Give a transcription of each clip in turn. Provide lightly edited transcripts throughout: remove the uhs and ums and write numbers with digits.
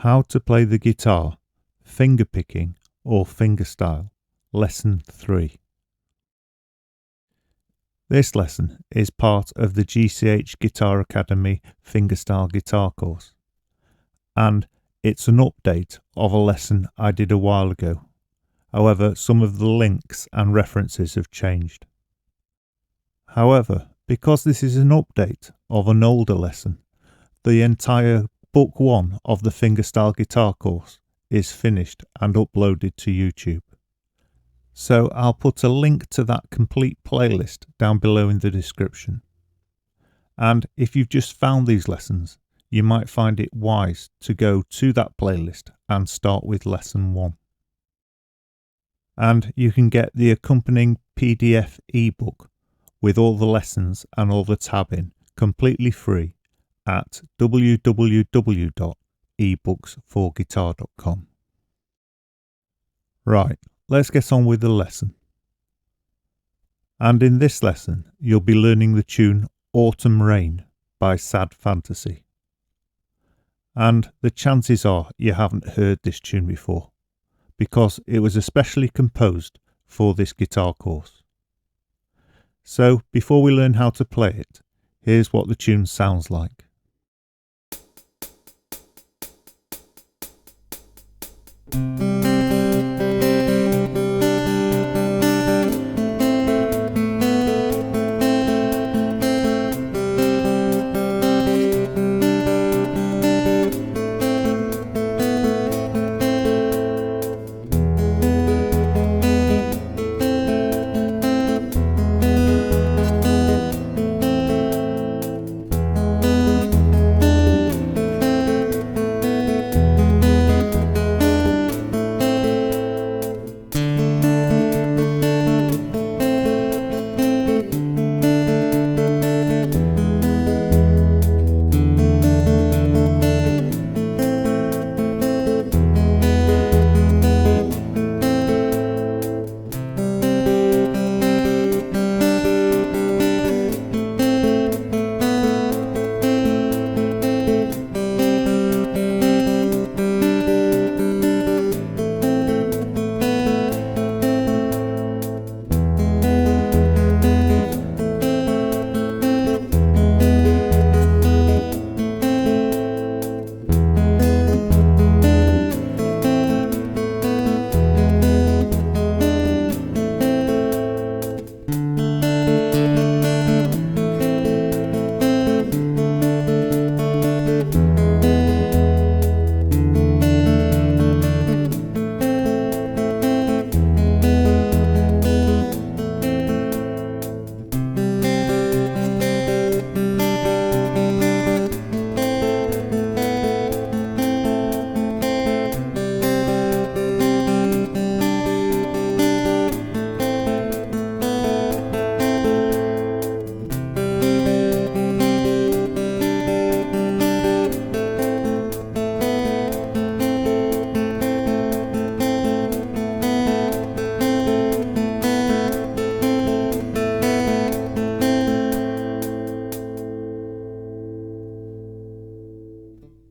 How to play the guitar, fingerpicking or fingerstyle, Lesson 3. This lesson is part of the GCH Guitar Academy Fingerstyle guitar course, and it's an update of a lesson I did a while ago. However, some of the links and references have changed. However, because this is an update of an older lesson, the entire Book 1 of the Fingerstyle guitar course is finished and uploaded to YouTube. So I'll put a link to that complete playlist down below in the description. And if you've just found these lessons, you might find it wise to go to that playlist and start with lesson 1. And you can get the accompanying PDF ebook with all the lessons and all the tabbing completely free at www.ebooksforguitar.com. Right, let's get on with the lesson. And in this lesson, you'll be learning the tune Autumn Rain by Sad Fantasy. And the chances are you haven't heard this tune before, because it was especially composed for this guitar course. So before we learn how to play it, here's what the tune sounds like.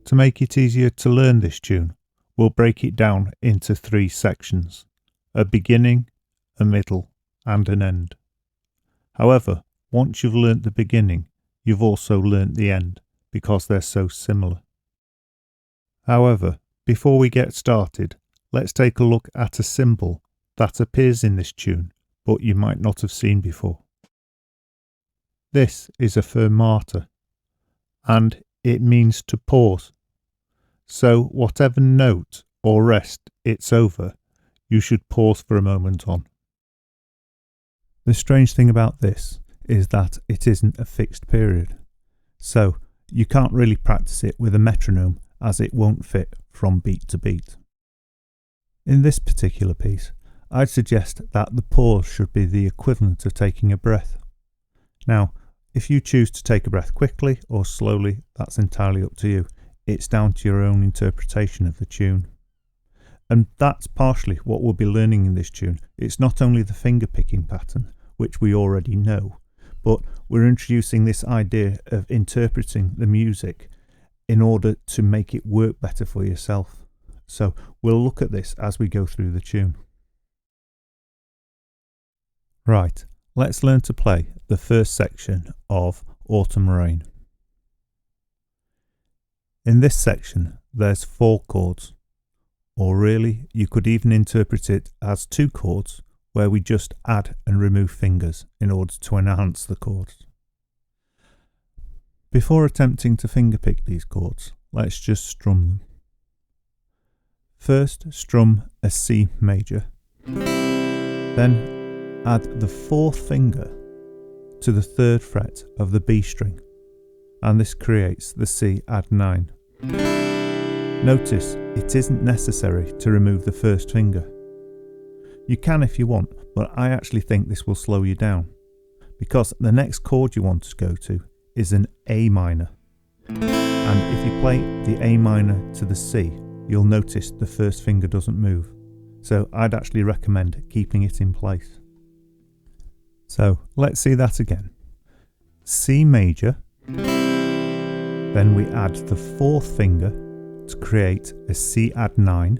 To make it easier to learn this tune, we'll break it down into 3 sections: a beginning, a middle, and an end. However, once you've learnt the beginning, you've also learnt the end, because they're so similar. However, before we get started, let's take a look at a symbol that appears in this tune, but you might not have seen before. This is a fermata, and it means to pause. So whatever note or rest it's over, you should pause for a moment on. The strange thing about this is that it isn't a fixed period, so you can't really practice it with a metronome as it won't fit from beat to beat. In this particular piece, I'd suggest that the pause should be the equivalent of taking a breath. Now, if you choose to take a breath quickly or slowly, that's entirely up to you. It's down to your own interpretation of the tune. And that's partially what we'll be learning in this tune. It's not only the finger picking pattern, which we already know, but we're introducing this idea of interpreting the music in order to make it work better for yourself. So we'll look at this as we go through the tune. Right, let's learn to play the first section of Autumn Rain. In this section there's 4 chords, or really you could even interpret it as 2 chords where we just add and remove fingers in order to enhance the chords. Before attempting to fingerpick these chords, let's just strum them. First, strum a C major, then add the 4th finger to the 3rd fret of the B string, and this creates the C add 9. Notice it isn't necessary to remove the 1st finger. You can if you want, but I actually think this will slow you down, because the next chord you want to go to is an A minor, and if you play the A minor to the C, you'll notice the 1st finger doesn't move, so I'd actually recommend keeping it in place. So let's see that again. C major, then we add the 4th finger to create a C add 9.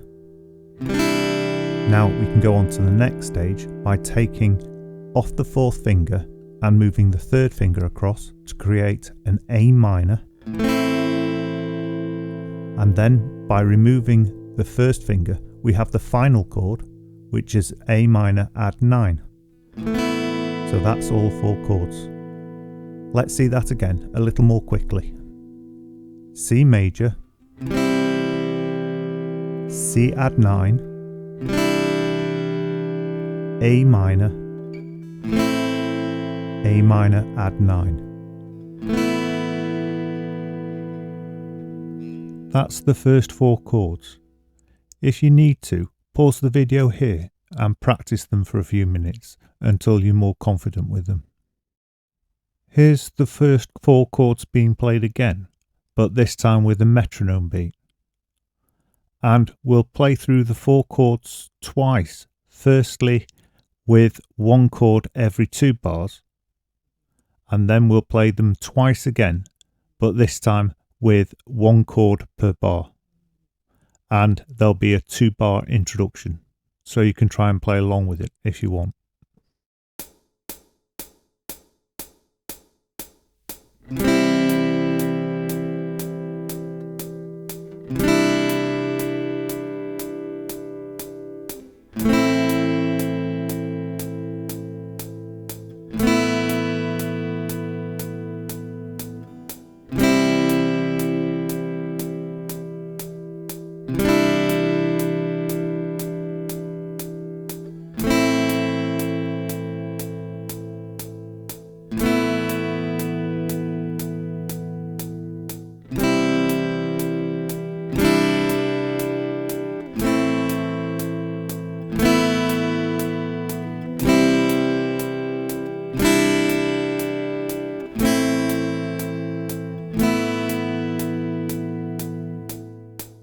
Now we can go on to the next stage by taking off the 4th finger and moving the 3rd finger across to create an A minor, and then by removing the 1st finger we have the final chord, which is A minor add 9. So that's all 4 chords. Let's see that again a little more quickly. C major, C add 9, A minor, A minor add 9. That's the first 4 chords. If you need to, pause the video here and practice them for a few minutes until you're more confident with them. Here's the first 4 chords being played again, but this time with a metronome beat. And we'll play through the 4 chords twice, firstly with 1 chord every 2 bars, and then we'll play them twice again, but this time with 1 chord per bar, and there'll be a 2-bar introduction, so you can try and play along with it if you want.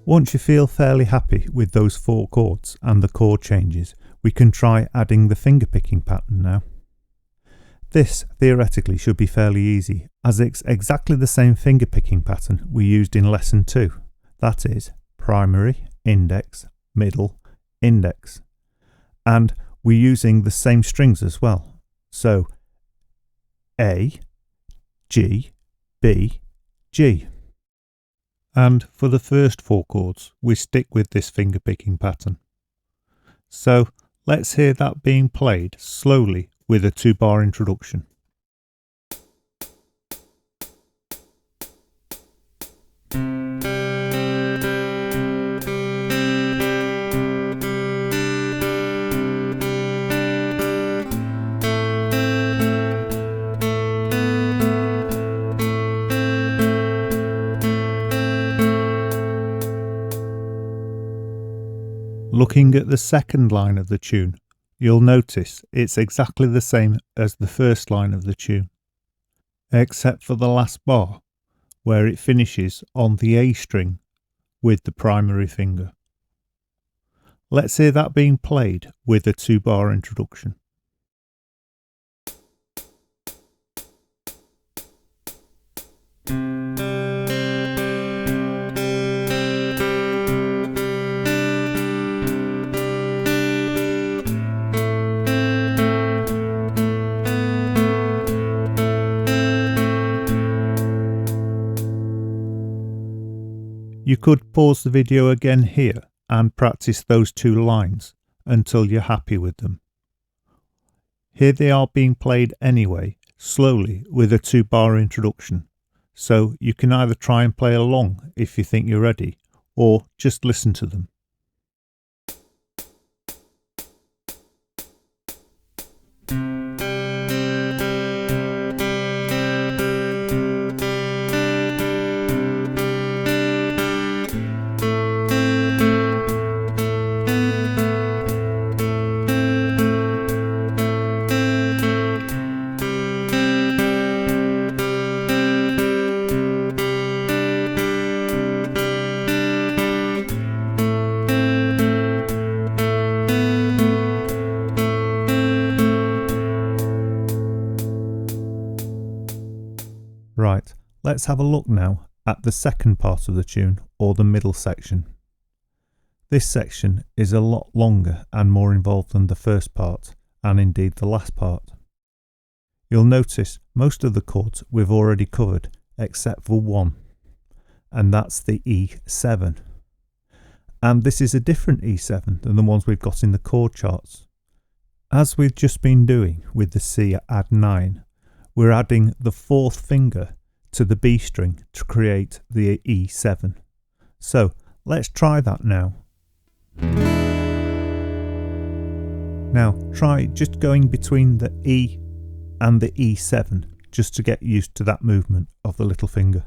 Once you feel fairly happy with those 4 chords and the chord changes, we can try adding the fingerpicking pattern now. This theoretically should be fairly easy, as it's exactly the same fingerpicking pattern we used in lesson 2. That is primary, index, middle, index. And we're using the same strings as well. So A, G, B, G. And for the first 4 chords, we stick with this fingerpicking pattern. So let's hear that being played slowly with a 2-bar introduction. Looking at the second line of the tune, you'll notice it's exactly the same as the first line of the tune, except for the last bar, where it finishes on the A string with the primary finger. Let's hear that being played with a 2-bar introduction. You could pause the video again here and practice those 2 lines until you're happy with them. Here they are being played anyway, slowly with a 2-bar introduction, so you can either try and play along if you think you're ready, or just listen to them. Right, let's have a look now at the second part of the tune, or the middle section. This section is a lot longer and more involved than the first part, and indeed the last part. You'll notice most of the chords we've already covered, except for one, and that's the E7. And this is a different E7 than the ones we've got in the chord charts. As we've just been doing with the C add 9, we're adding the 4th finger to the B string to create the E7. So let's try that now. Now try just going between the E and the E7 just to get used to that movement of the little finger.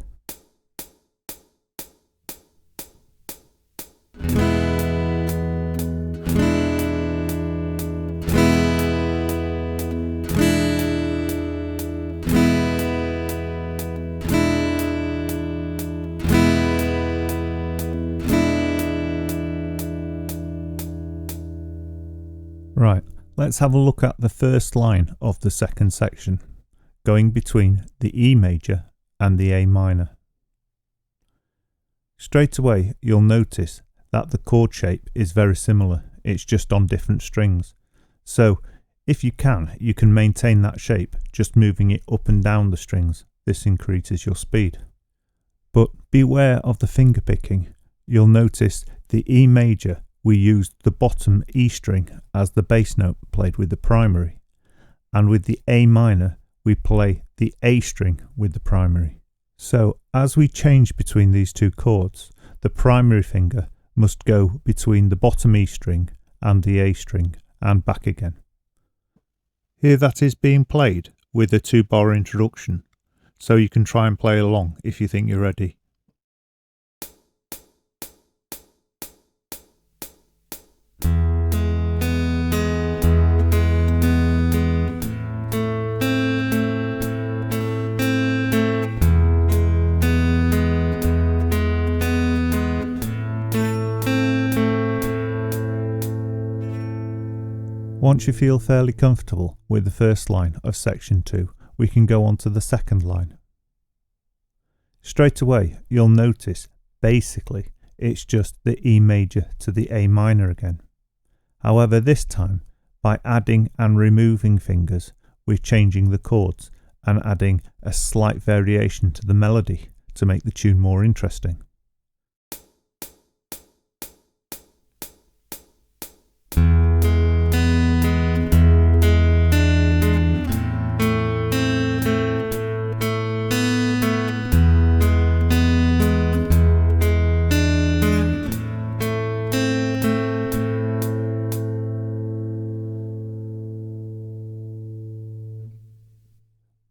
Right, let's have a look at the first line of the second section, going between the E major and the A minor. Straight away you'll notice that the chord shape is very similar, it's just on different strings. So if you can maintain that shape just moving it up and down the strings. This increases your speed. But beware of the finger picking. You'll notice the E major, we used the bottom E string as the bass note played with the primary, and with the A minor we play the A string with the primary. So as we change between these 2 chords, the primary finger must go between the bottom E string and the A string and back again. Here that is being played with a 2-bar introduction, so you can try and play along if you think you're ready. Once you feel fairly comfortable with the first line of section 2, we can go on to the second line. Straight away you'll notice basically it's just the E major to the A minor again. However, this time by adding and removing fingers we're changing the chords and adding a slight variation to the melody to make the tune more interesting.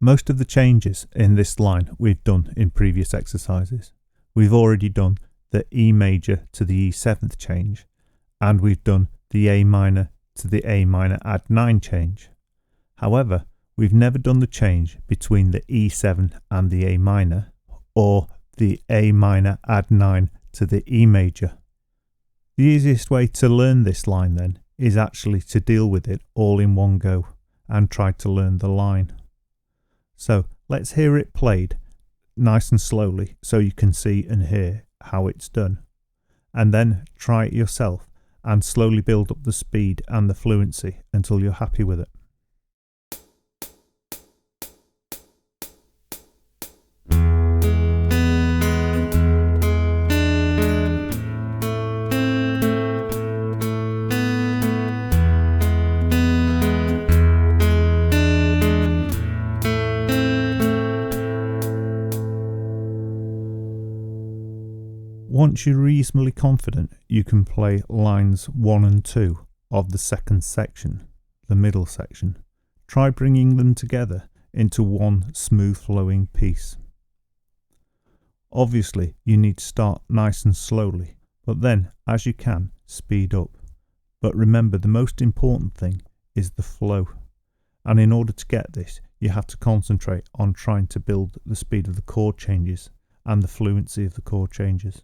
Most of the changes in this line we've done in previous exercises. We've already done the E major to the E7th change, and we've done the A minor to the A minor add 9 change. However, we've never done the change between the E7 and the A minor, or the A minor add 9 to the E major. The easiest way to learn this line then is actually to deal with it all in one go and try to learn the line. So let's hear it played nice and slowly so you can see and hear how it's done. And then try it yourself and slowly build up the speed and the fluency until you're happy with it. Once you're reasonably confident you can play lines 1 and 2 of the second section, the middle section, try bringing them together into one smooth flowing piece. Obviously you need to start nice and slowly, but then as you can speed up. But remember, the most important thing is the flow, and in order to get this you have to concentrate on trying to build the speed of the chord changes and the fluency of the chord changes.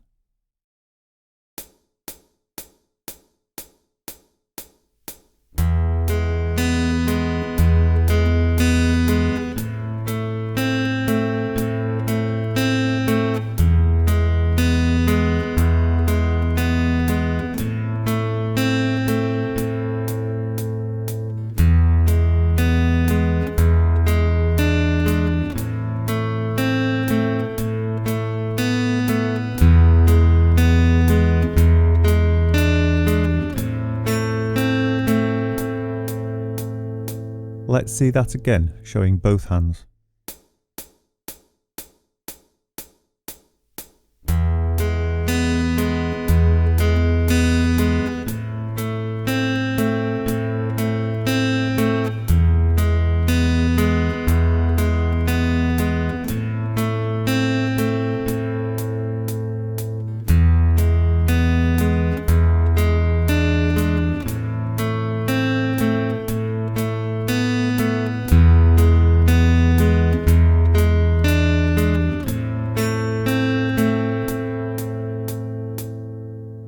Let's see that again, showing both hands.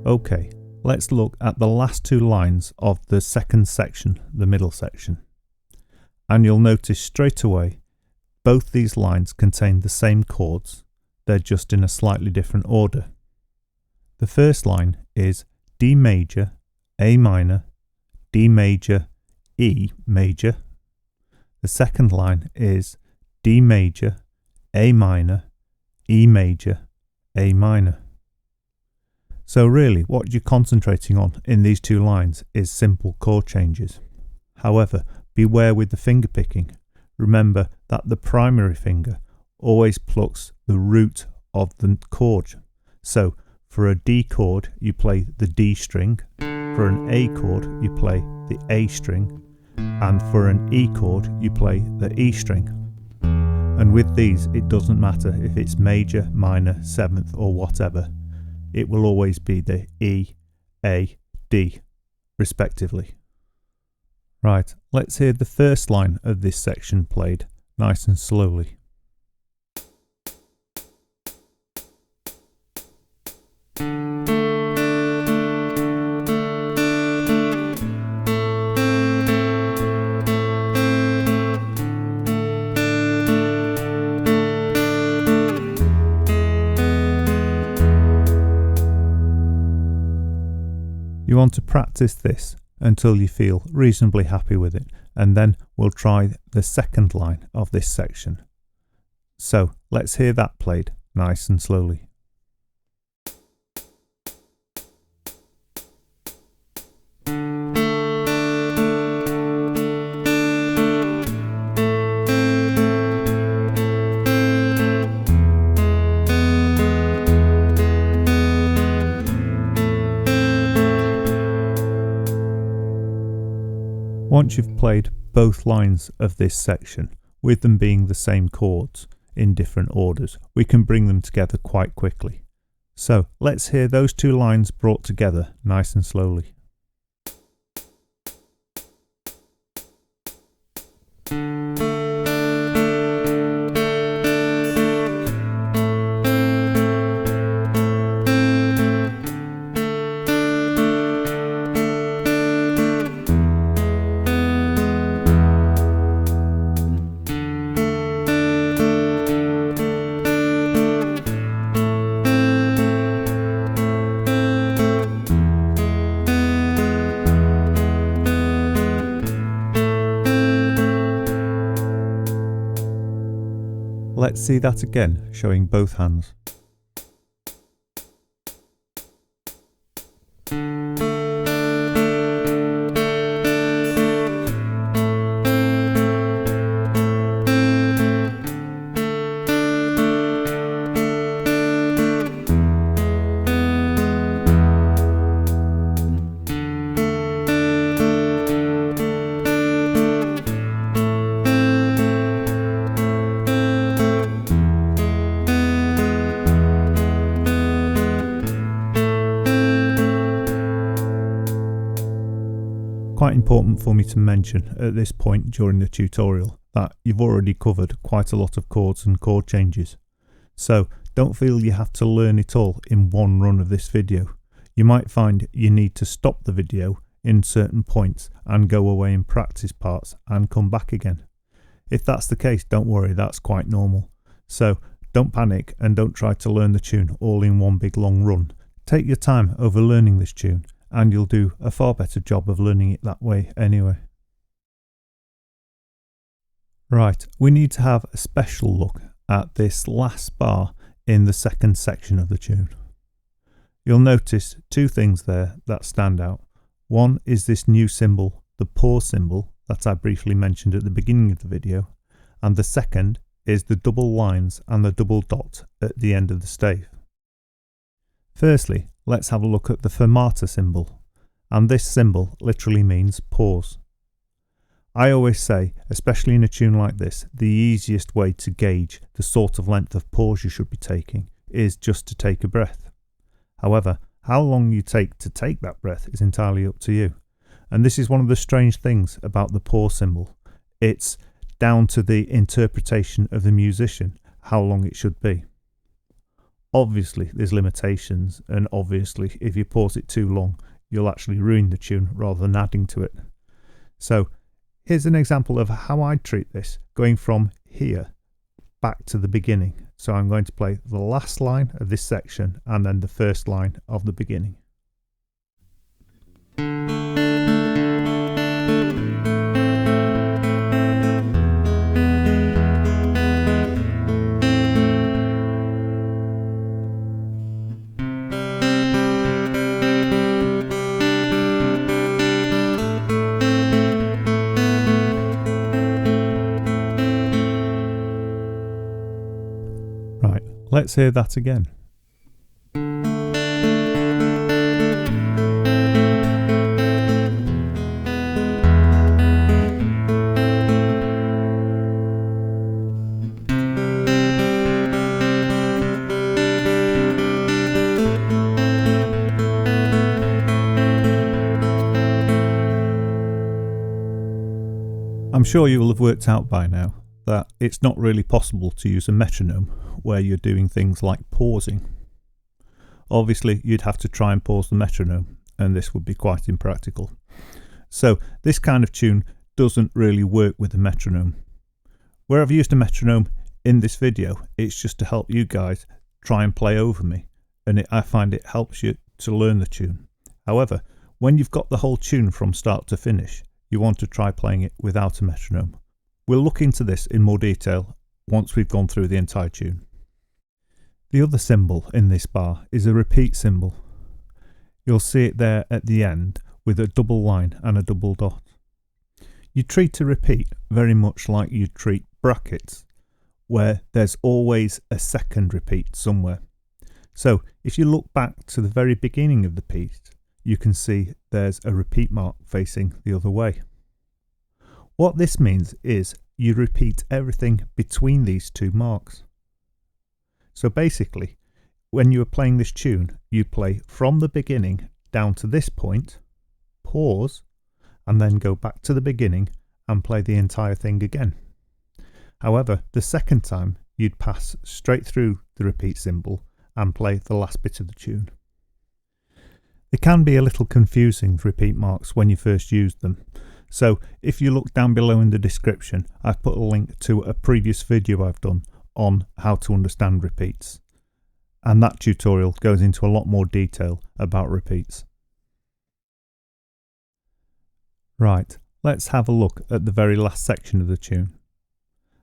Okay, let's look at the last two lines of the second section, the middle section. And you'll notice straight away both these lines contain the same chords, they're just in a slightly different order. The first line is D major, A minor, D major, E major. The second line is D major, A minor, E major, A minor. So really what you're concentrating on in these two lines is simple chord changes. However, beware with the finger picking. Remember that the primary finger always plucks the root of the chord. So for a D chord you play the D string, for an A chord you play the A string, and for an E chord you play the E string. And with these it doesn't matter if it's major, minor, seventh or whatever. It will always be the E, A, D, respectively. Right, let's hear the first line of this section played nice and slowly. You want to practice this until you feel reasonably happy with it, and then we'll try the second line of this section. So let's hear that played nice and slowly. Once you've played both lines of this section, with them being the same chords in different orders, we can bring them together quite quickly. So let's hear those two lines brought together nice and slowly. Let's see that again, showing both hands. quite important for me to mention at this point during the tutorial that you've already covered quite a lot of chords and chord changes. So don't feel you have to learn it all in one run of this video. You might find you need to stop the video in certain points and go away and practice parts and come back again. If that's the case, don't worry, that's quite normal. So don't panic and don't try to learn the tune all in one big long run. Take your time over learning this tune and you'll do a far better job of learning it that way anyway. Right, we need to have a special look at this last bar in the second section of the tune. You'll notice two things there that stand out. One is this new symbol, the pause symbol, that I briefly mentioned at the beginning of the video, and the second is the double lines and the double dot at the end of the stave. Firstly, let's have a look at the fermata symbol, and this symbol literally means pause. I always say, especially in a tune like this, the easiest way to gauge the sort of length of pause you should be taking is just to take a breath. However, how long you take to take that breath is entirely up to you. And this is one of the strange things about the pause symbol. It's down to the interpretation of the musician, how long it should be. Obviously, there's limitations, and obviously, if you pause it too long, you'll actually ruin the tune rather than adding to it. So, here's an example of how I treat this, going from here back to the beginning. So I'm going to play the last line of this section and then the first line of the beginning. Right, let's hear that again. I'm sure you will have worked out by now that it's not really possible to use a metronome where you're doing things like pausing. Obviously, you'd have to try and pause the metronome, and this would be quite impractical. So this kind of tune doesn't really work with a metronome. Where I've used a metronome in this video, it's just to help you guys try and play over me, and I find it helps you to learn the tune. However, when you've got the whole tune from start to finish, you want to try playing it without a metronome. We'll look into this in more detail once we've gone through the entire tune. The other symbol in this bar is a repeat symbol. You'll see it there at the end with a double line and a double dot. You treat a repeat very much like you treat brackets, where there's always a second repeat somewhere. So if you look back to the very beginning of the piece, you can see there's a repeat mark facing the other way. What this means is you repeat everything between these two marks. So basically, when you are playing this tune, you play from the beginning down to this point, pause, and then go back to the beginning and play the entire thing again. However, the second time, you'd pass straight through the repeat symbol and play the last bit of the tune. They can be a little confusing, repeat marks, when you first use them. So if you look down below in the description, I've put a link to a previous video I've done on how to understand repeats. And that tutorial goes into a lot more detail about repeats. Right, let's have a look at the very last section of the tune.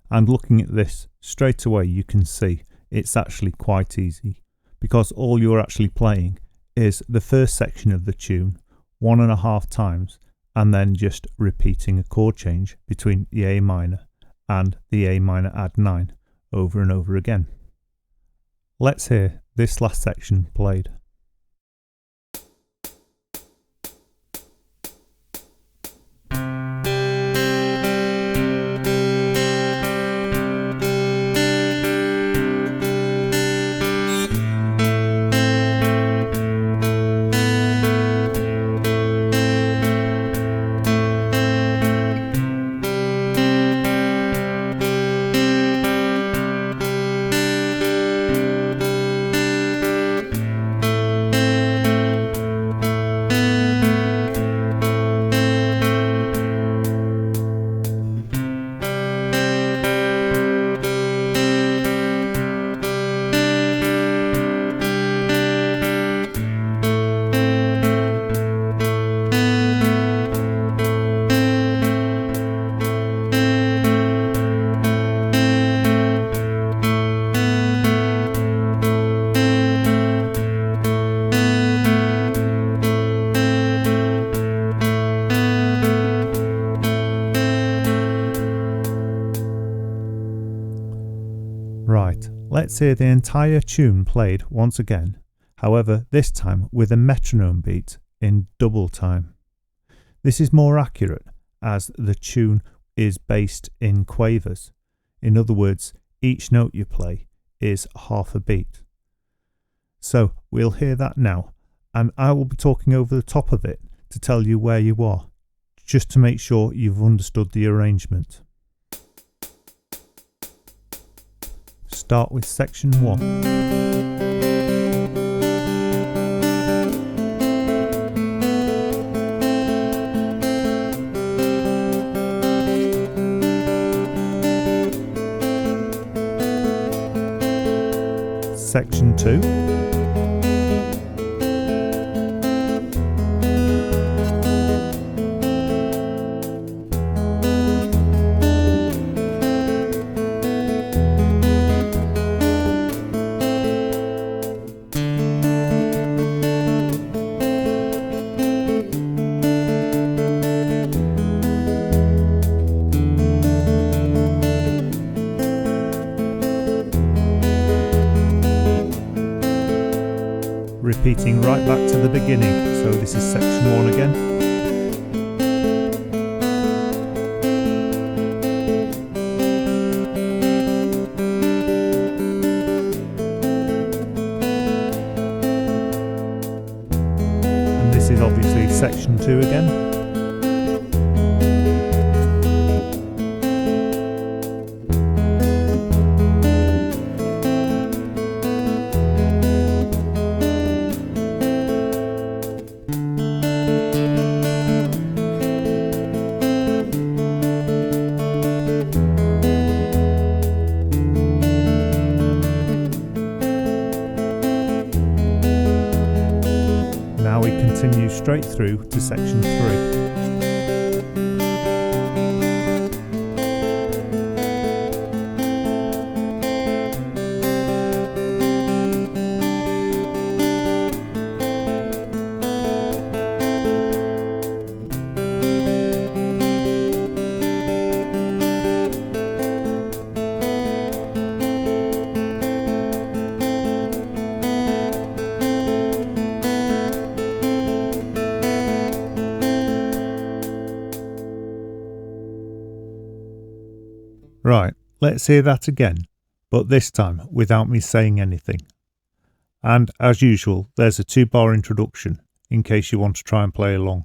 And looking at this, straight away you can see it's actually quite easy, because all you're actually playing is the first section of the tune 1.5 times and then just repeating a chord change between the A minor and the A minor add 9 over and over again. Let's hear this last section played. Right, let's hear the entire tune played once again, however this time with a metronome beat in double time. This is more accurate as the tune is based in quavers. In other words, each note you play is half a beat. So we'll hear that now, and I will be talking over the top of it to tell you where you are, just to make sure you've understood the arrangement. Start with section 1. Section 2. Repeating right back to the beginning, so this is section 1 again. And this is obviously section 2 again. Now we continue straight through to section 3. Right, let's hear that again, but this time without me saying anything. And as usual, there's a 2-bar introduction in case you want to try and play along.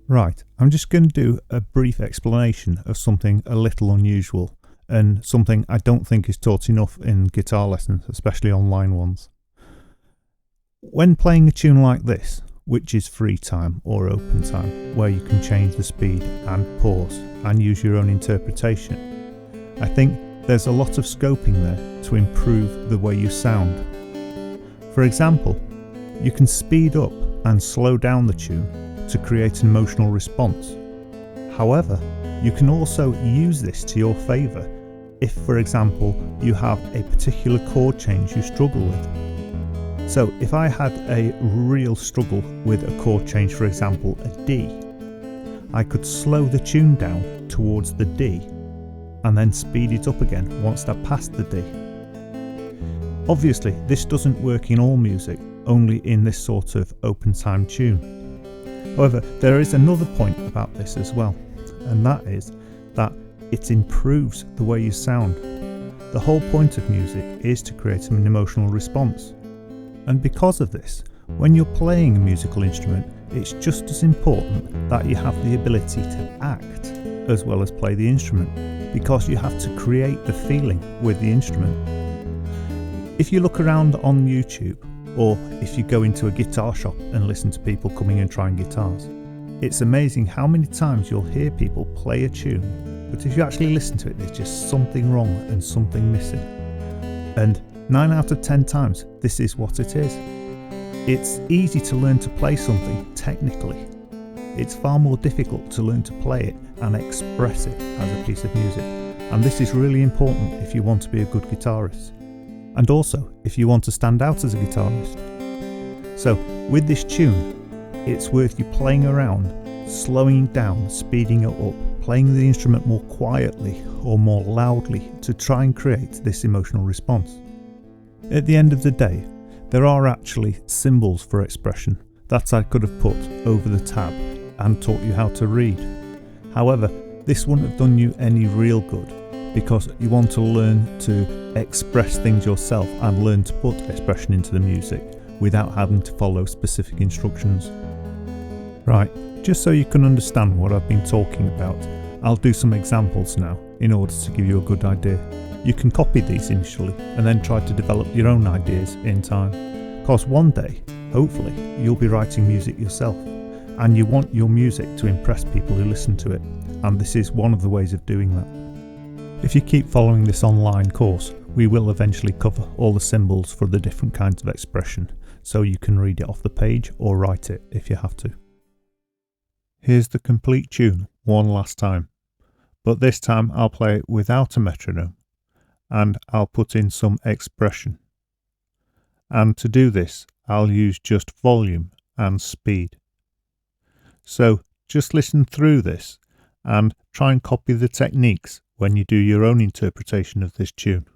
Right, I'm just going to do a brief explanation of something a little unusual and something I don't think is taught enough in guitar lessons, especially online ones. When playing a tune like this, which is free time or open time, where you can change the speed and pause and use your own interpretation, I think there's a lot of scoping there to improve the way you sound. For example, you can speed up and slow down the tune to create an emotional response. However, you can also use this to your favour if, for example, you have a particular chord change you struggle with. So if I had a real struggle with a chord change, for example a D, I could slow the tune down towards the D and then speed it up again once I passed the D. Obviously this doesn't work in all music, only in this sort of open time tune. However, there is another point about this as well, and that is that it improves the way you sound. The whole point of music is to create an emotional response. And because of this, when you're playing a musical instrument, it's just as important that you have the ability to act as well as play the instrument, because you have to create the feeling with the instrument. If you look around on YouTube, or if you go into a guitar shop and listen to people coming and trying guitars, it's amazing how many times you'll hear people play a tune, but if you actually listen to it, there's just something wrong and something missing. And 9 out of 10 times, this is what it is. It's easy to learn to play something technically. It's far more difficult to learn to play it and express it as a piece of music. And this is really important if you want to be a good guitarist. And also, if you want to stand out as a guitarist. So, with this tune, it's worth you playing around, slowing down, speeding it up, playing the instrument more quietly or more loudly to try and create this emotional response. At the end of the day, there are actually symbols for expression that I could have put over the tab and taught you how to read. However, this wouldn't have done you any real good, because you want to learn to express things yourself and learn to put expression into the music without having to follow specific instructions. Right, just so you can understand what I've been talking about, I'll do some examples now in order to give you a good idea. You can copy these initially and then try to develop your own ideas in time, because one day, hopefully, you'll be writing music yourself and you want your music to impress people who listen to it, and this is one of the ways of doing that. If you keep following this online course, we will eventually cover all the symbols for the different kinds of expression, so you can read it off the page or write it if you have to. Here's the complete tune one last time, but this time I'll play it without a metronome, and I'll put in some expression. And to do this, I'll use just volume and speed. So just listen through this and try and copy the techniques when you do your own interpretation of this tune.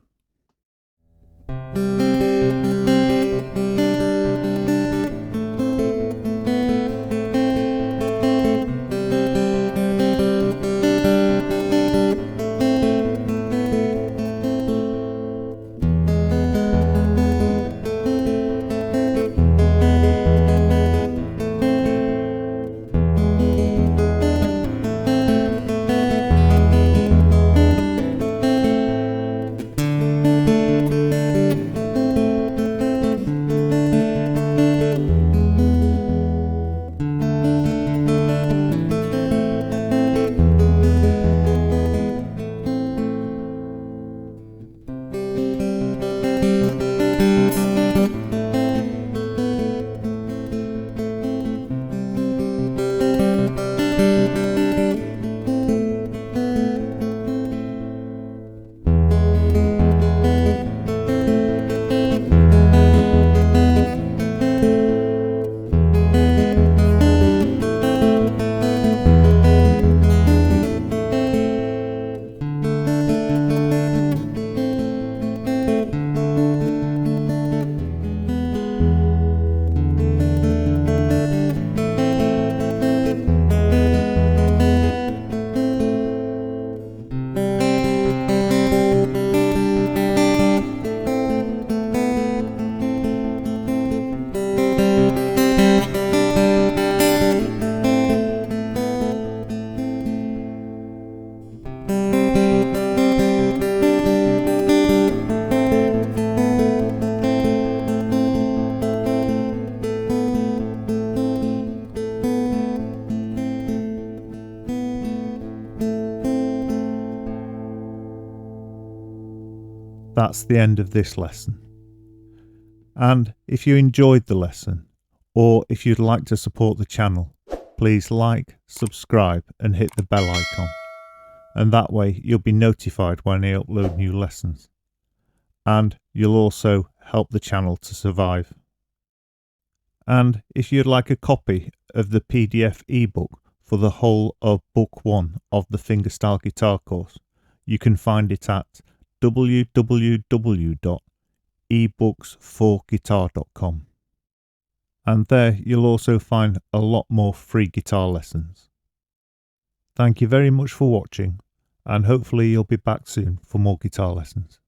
that's the end of this lesson. And if you enjoyed the lesson, or if you'd like to support the channel, please like, subscribe and hit the bell icon. And that way you'll be notified when I upload new lessons. And you'll also help the channel to survive. And if you'd like a copy of the PDF ebook for the whole of Book 1 of the Fingerstyle guitar course, you can find it at www.ebooks4guitar.com. And there you'll also find a lot more free guitar lessons. Thank you very much for watching, and hopefully you'll be back soon for more guitar lessons.